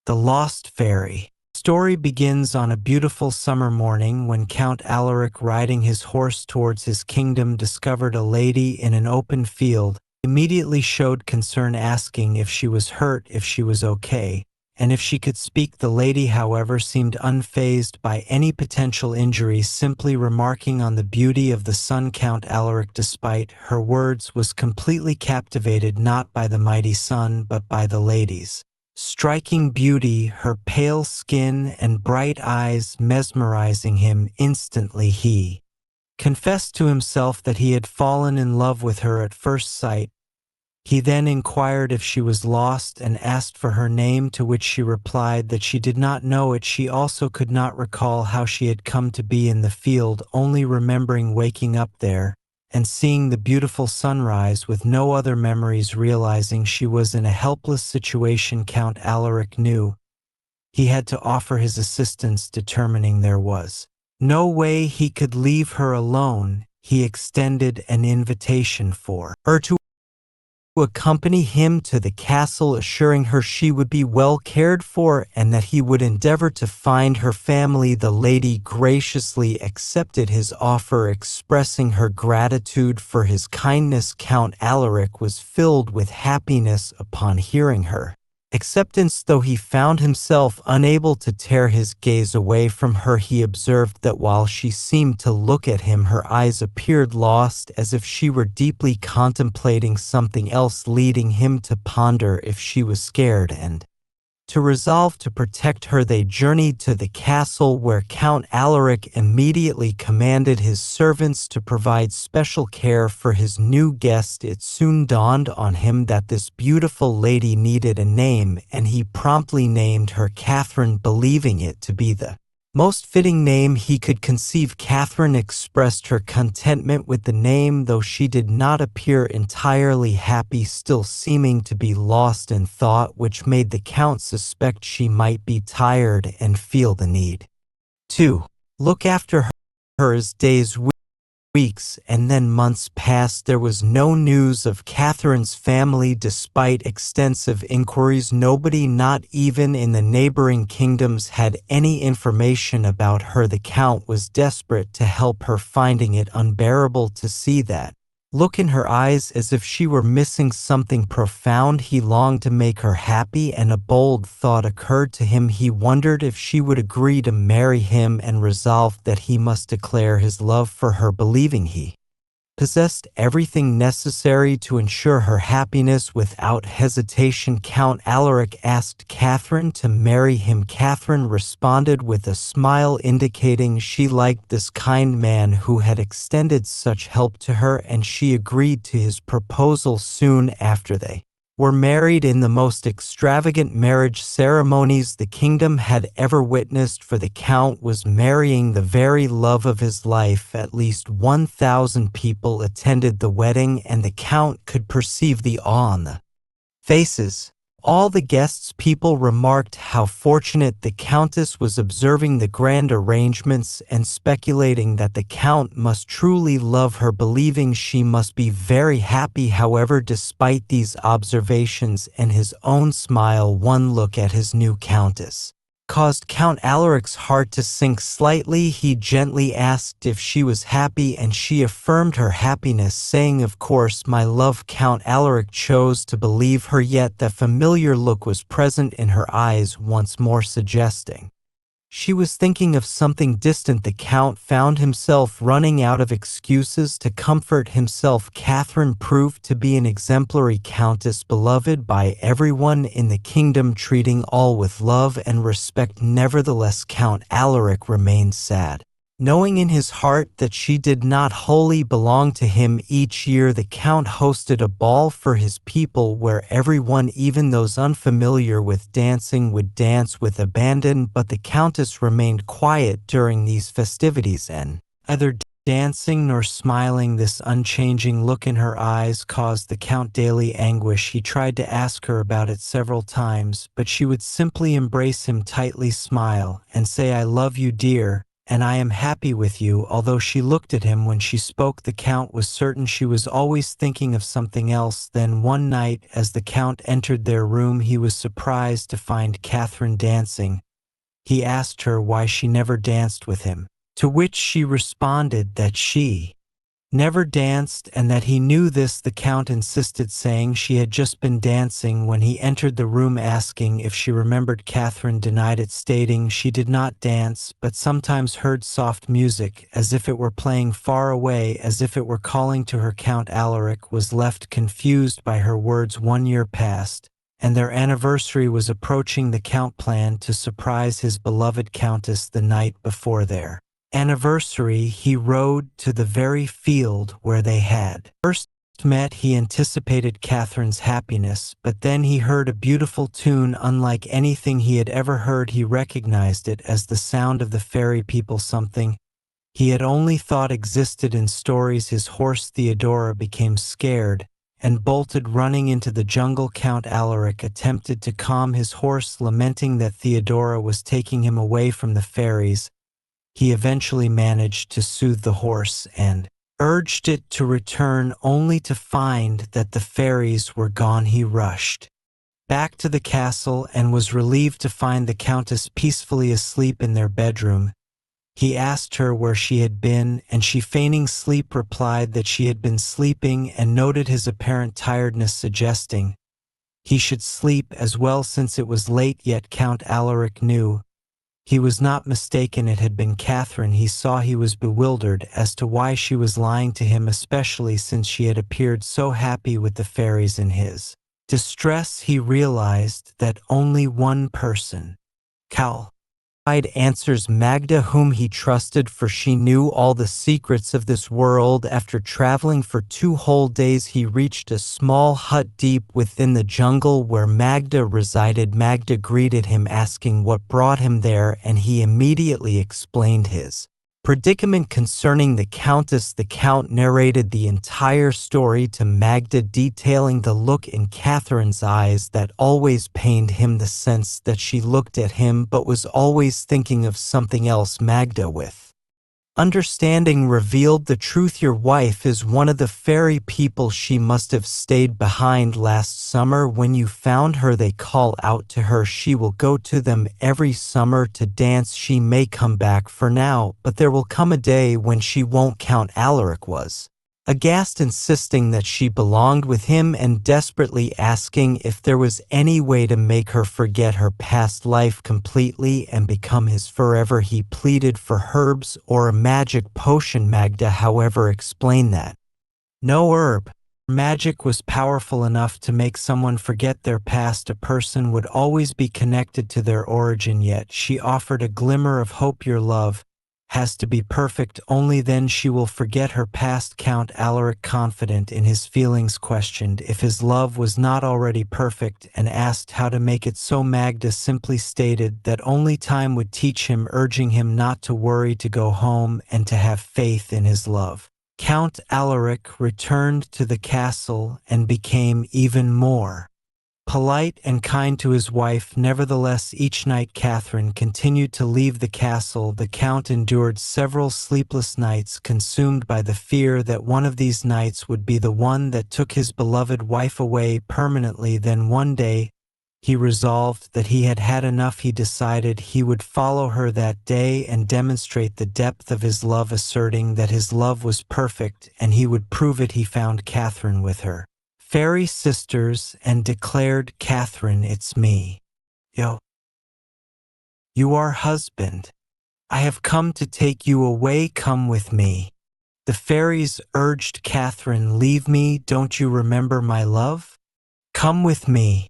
The Lost Fairy. Story begins on a beautiful summer morning when Count Alaric, riding his horse towards his kingdom, discovered a lady in an open field. Immediately showed concern, asking if she was hurt, if she was okay, and if she could speak. The lady, however, seemed unfazed by any potential injury, simply remarking on the beauty of the sun. Count Alaric, despite her words, was completely captivated, not by the mighty sun, but by the lady's striking beauty, her pale skin and bright eyes mesmerizing him. Instantly he confessed to himself that he had fallen in love with her at first sight. He then inquired if she was lost and asked for her name, to which she replied that she did not know it. She also could not recall how she had come to be in the field, only remembering waking up there and seeing the beautiful sunrise, with no other memories. Realizing she was in a helpless situation, Count Alaric knew he had to offer his assistance. Determining there was no way he could leave her alone, he extended an invitation for her to accompany him to the castle, assuring her she would be well cared for and that he would endeavor to find her family. The lady graciously accepted his offer, expressing her gratitude for his kindness. Count Alaric was filled with happiness upon hearing her acceptance. Though he found himself unable to tear his gaze away from her, he observed that while she seemed to look at him, her eyes appeared lost, as if she were deeply contemplating something else, leading him to ponder if she was scared, and to resolve to protect her. They journeyed to the castle, where Count Alaric immediately commanded his servants to provide special care for his new guest. It soon dawned on him that this beautiful lady needed a name, and he promptly named her Catherine, believing it to be the most fitting name he could conceive. Catherine expressed her contentment with the name, though she did not appear entirely happy, still seeming to be lost in thought, which made the Count suspect she might be tired and feel the need to look after her. As days, weeks, and then months passed, there was no news of Catherine's family. Despite extensive inquiries, nobody, not even in the neighboring kingdoms, had any information about her. The Count was desperate to help her, finding it unbearable to see that look in her eyes, as if she were missing something profound. He longed to make her happy, and a bold thought occurred to him. He wondered if she would agree to marry him, and resolved that he must declare his love for her, believing he possessed everything necessary to ensure her happiness. Without hesitation, Count Alaric asked Catherine to marry him. Catherine responded with a smile, indicating she liked this kind man who had extended such help to her, and she agreed to his proposal. Soon after, they were married in the most extravagant marriage ceremonies the kingdom had ever witnessed, for the Count was marrying the very love of his life. At least 1,000 people attended the wedding, and the Count could perceive the awe on the faces all the guests. People remarked how fortunate the Countess was, observing the grand arrangements and speculating that the Count must truly love her, believing she must be very happy. However, despite these observations and his own smile, one look at his new Countess caused Count Alaric's heart to sink slightly. He gently asked if she was happy, and she affirmed her happiness, saying, "Of course, my love." Count Alaric chose to believe her, yet the familiar look was present in her eyes, once more suggesting she was thinking of something distant. The Count found himself running out of excuses to comfort himself. Catherine proved to be an exemplary countess, beloved by everyone in the kingdom, treating all with love and respect. Nevertheless, Count Alaric remained sad, knowing in his heart that she did not wholly belong to him. Each year the Count hosted a ball for his people, where everyone, even those unfamiliar with dancing, would dance with abandon. But the Countess remained quiet during these festivities, and neither dancing nor smiling. This unchanging look in her eyes caused the Count daily anguish. He tried to ask her about it several times, but she would simply embrace him tightly, smile, and say, "I love you, dear," and I am happy with you." Although she looked at him when she spoke, the Count was certain she was always thinking of something else. Then one night, as the Count entered their room, he was surprised to find Catherine dancing. He asked her why she never danced with him, to which she responded that she never danced and that he knew this. The Count insisted, saying she had just been dancing when he entered the room, asking if she remembered. Catherine denied it, stating she did not dance, but sometimes heard soft music, as if it were playing far away, as if it were calling to her. Count Alaric was left confused by her words. 1 year passed, and their anniversary was approaching. The Count planned to surprise his beloved Countess the night before their anniversary. He rode to the very field where they had first met. He anticipated Catherine's happiness, but then he heard a beautiful tune unlike anything he had ever heard. He recognized it as the sound of the fairy people, something he had only thought existed in stories. His horse Theodora became scared and bolted, running into the jungle. Count Alaric attempted to calm his horse, lamenting that Theodora was taking him away from the fairies. He eventually managed to soothe the horse and urged it to return, only to find that the fairies were gone. He rushed back to the castle and was relieved to find the Countess peacefully asleep in their bedroom. He asked her where she had been, and she, feigning sleep, replied that she had been sleeping, and noted his apparent tiredness, suggesting he should sleep as well since it was late. Yet Count Alaric knew he was not mistaken. It had been Catherine. He saw he was bewildered as to why she was lying to him, especially since she had appeared so happy with the fairies. In his distress, he realized that only one person, Cal, answers Magda, whom he trusted, for she knew all the secrets of this world. After traveling for 2 whole days, he reached a small hut deep within the jungle where Magda resided. Magda greeted him, asking what brought him there, and he immediately explained his predicament concerning the Countess. The Count narrated the entire story to Magda, detailing the look in Catherine's eyes that always pained him, the sense that she looked at him but was always thinking of something else. Magda, with understanding, revealed the truth. Your wife is one of the fairy people. She must have stayed behind last summer. When you found her, they call out to her. She will go to them every summer to dance. She may come back for now, but there will come a day when she won't. Count Alaric was aghast, insisting that she belonged with him and desperately asking if there was any way to make her forget her past life completely and become his forever. He pleaded for herbs or a magic potion. Magda, however, explained that no herb magic was powerful enough to make someone forget their past. A person would always be connected to their origin, yet she offered a glimmer of hope. Your love has to be perfect, only then she will forget her past. Count Alaric, confident in his feelings, questioned if his love was not already perfect and asked how to make it so. Magda simply stated that only time would teach him, urging him not to worry, to go home, and to have faith in his love. Count Alaric returned to the castle and became even more polite and kind to his wife. Nevertheless, each night Catherine continued to leave the castle. The Count endured several sleepless nights, consumed by the fear that one of these nights would be the one that took his beloved wife away permanently. Then one day, he resolved that he had had enough. He decided he would follow her that day and demonstrate the depth of his love, asserting that his love was perfect and he would prove it. He found Catherine with her fairy sisters and declared, "Catherine, it's me. You are husband. I have come to take you away. Come with me." The fairies urged Catherine, "Leave me. Don't you remember my love? Come with me."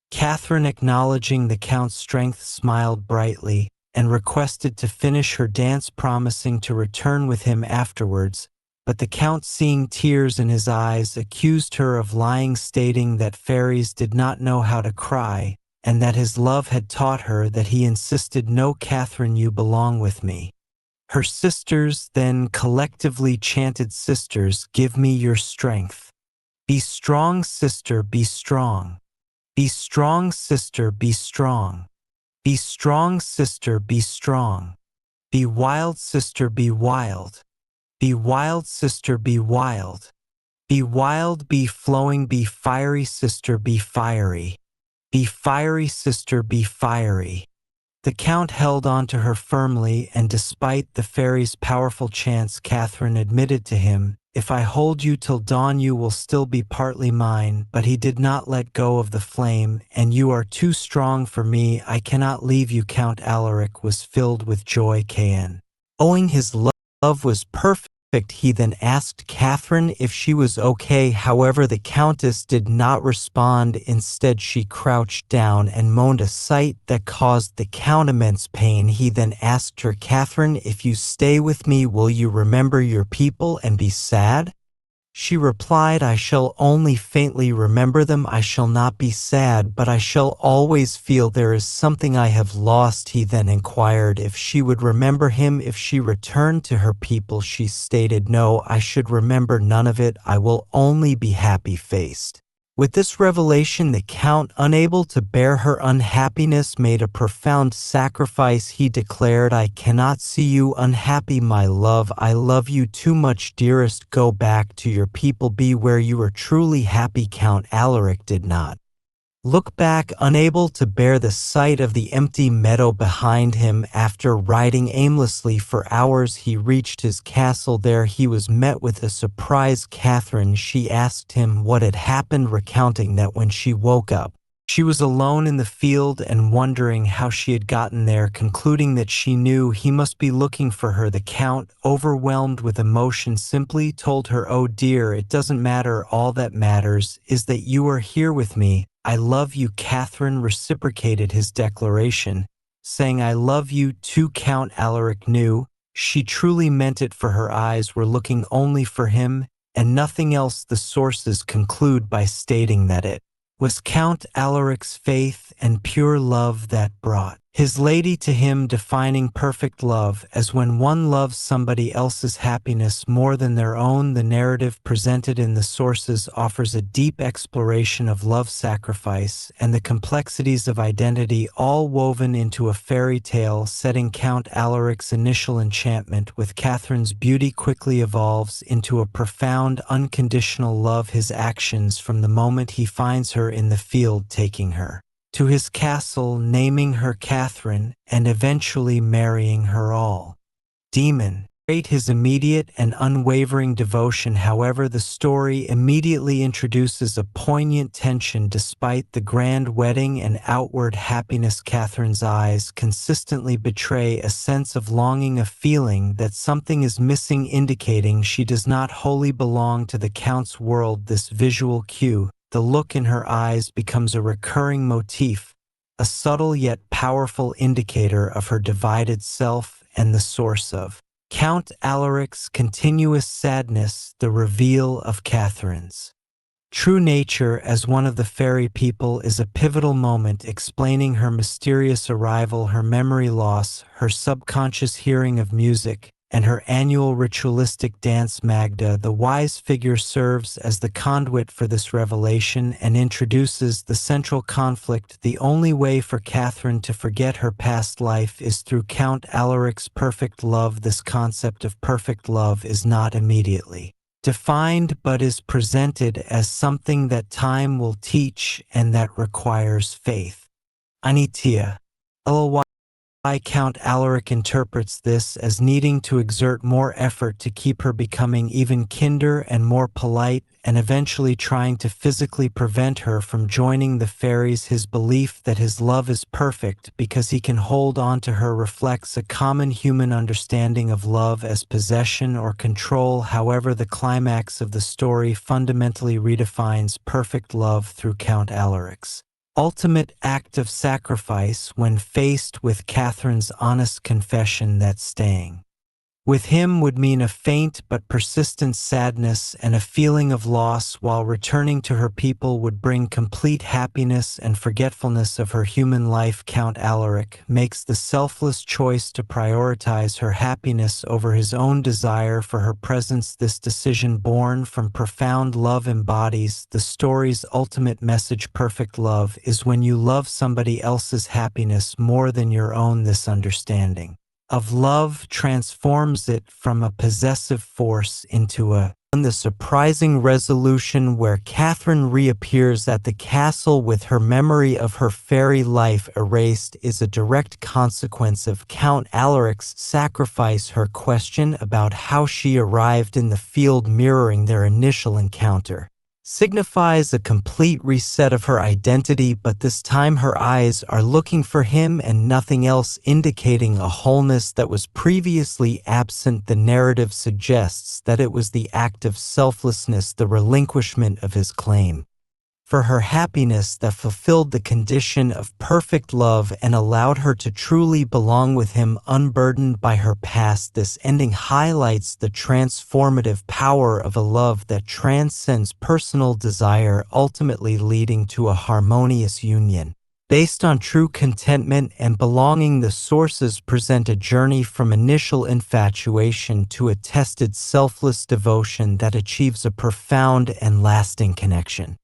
Catherine, acknowledging the Count's strength, smiled brightly and requested to finish her dance, promising to return with him afterwards. But the Count, seeing tears in his eyes, accused her of lying, stating that fairies did not know how to cry, and that his love had taught her that. He insisted, "No, Catherine, you belong with me." Her sisters then collectively chanted, "Sisters, give me your strength. Be strong, sister, be strong. Be strong, sister, be strong. Be strong, sister, be strong." Be wild, sister, be wild. Be wild, sister, be wild. Be wild, be flowing, be fiery, sister, be fiery. Be fiery, sister, be fiery. The Count held on to her firmly, and despite the fairy's powerful chants, Catherine admitted to him, "If I hold you till dawn you will still be partly mine," but he did not let go of the flame. "And you are too strong for me, I cannot leave you." Count Alaric was filled with joy. Owing his love was perfect, he then asked Catherine if she was okay. However, the Countess did not respond. Instead, she crouched down and moaned, a sight that caused the Count immense pain. He then asked her, "Catherine, if you stay with me, will you remember your people and be sad?" She replied, "I shall only faintly remember them. I shall not be sad, but I shall always feel there is something I have lost." He then inquired if she would remember him if she returned to her people. She stated, "No, I should remember none of it. I will only be happy-faced." With this revelation, the Count, unable to bear her unhappiness, made a profound sacrifice. He declared, "I cannot see you unhappy, my love. I love you too much, dearest. Go back to your people. Be where you are truly happy." Count Alaric did not look back, unable to bear the sight of the empty meadow behind him. After riding aimlessly for hours, he reached his castle. There he was met with a surprise. Catherine, she asked him what had happened, recounting that when she woke up, she was alone in the field and wondering how she had gotten there. Concluding that she knew he must be looking for her, the Count, overwhelmed with emotion, simply told her, "Oh dear, it doesn't matter. All that matters is that you are here with me. I love you." Catherine reciprocated his declaration, saying, "I love you too." Count Alaric knew she truly meant it, for her eyes were looking only for him and nothing else. The sources conclude by stating that it was Count Alaric's faith and pure love that brought his lady to him, defining perfect love as when one loves somebody else's happiness more than their own. The narrative presented in the sources offers a deep exploration of love, sacrifice, and the complexities of identity, all woven into a fairy tale setting. Count Alaric's initial enchantment with Catherine's beauty quickly evolves into a profound, unconditional love. His actions from the moment he finds her in the field, taking her to his castle, naming her Catherine, and eventually marrying her, all demonstrate his immediate and unwavering devotion. However, the story immediately introduces a poignant tension. Despite the grand wedding and outward happiness, Catherine's eyes consistently betray a sense of longing, a feeling that something is missing, indicating she does not wholly belong to the Count's world. This visual cue, the look in her eyes, becomes a recurring motif, a subtle yet powerful indicator of her divided self and the source of Count Alaric's continuous sadness. The reveal of Catherine's true nature as one of the fairy people is a pivotal moment, explaining her mysterious arrival, her memory loss, her subconscious hearing of music, and her annual ritualistic dance. Magda, the wise figure, serves as the conduit for this revelation and introduces the central conflict. The only way for Catherine to forget her past life is through Count Alaric's perfect love. This concept of perfect love is not immediately defined, but is presented as something that time will teach and that requires faith. Anitya. Count Alaric interprets this as needing to exert more effort to keep her becoming even kinder and more polite, and eventually trying to physically prevent her from joining the fairies. His belief that his love is perfect because he can hold on to her reflects a common human understanding of love as possession or control. However, the climax of the story fundamentally redefines perfect love through Count Alaric's ultimate act of sacrifice when faced with Catherine's honest confession that staying with him would mean a faint but persistent sadness, and a feeling of loss, while returning to her people would bring complete happiness and forgetfulness of her human life. Count Alaric makes the selfless choice to prioritize her happiness over his own desire for her presence. This decision, born from profound love, embodies the story's ultimate message. Perfect love is when you love somebody else's happiness more than your own. This understanding of love transforms it from a possessive force into the surprising resolution where Catherine reappears at the castle with her memory of her fairy life erased is a direct consequence of Count Alaric's sacrifice. Her question about how she arrived in the field mirroring their initial encounter signifies a complete reset of her identity, but this time her eyes are looking for him and nothing else, indicating a wholeness that was previously absent. The narrative suggests that it was the act of selflessness, the relinquishment of his claim for her happiness, that fulfilled the condition of perfect love and allowed her to truly belong with him, unburdened by her past. This ending highlights the transformative power of a love that transcends personal desire, ultimately leading to a harmonious union based on true contentment and belonging. The sources present a journey from initial infatuation to a tested selfless devotion that achieves a profound and lasting connection.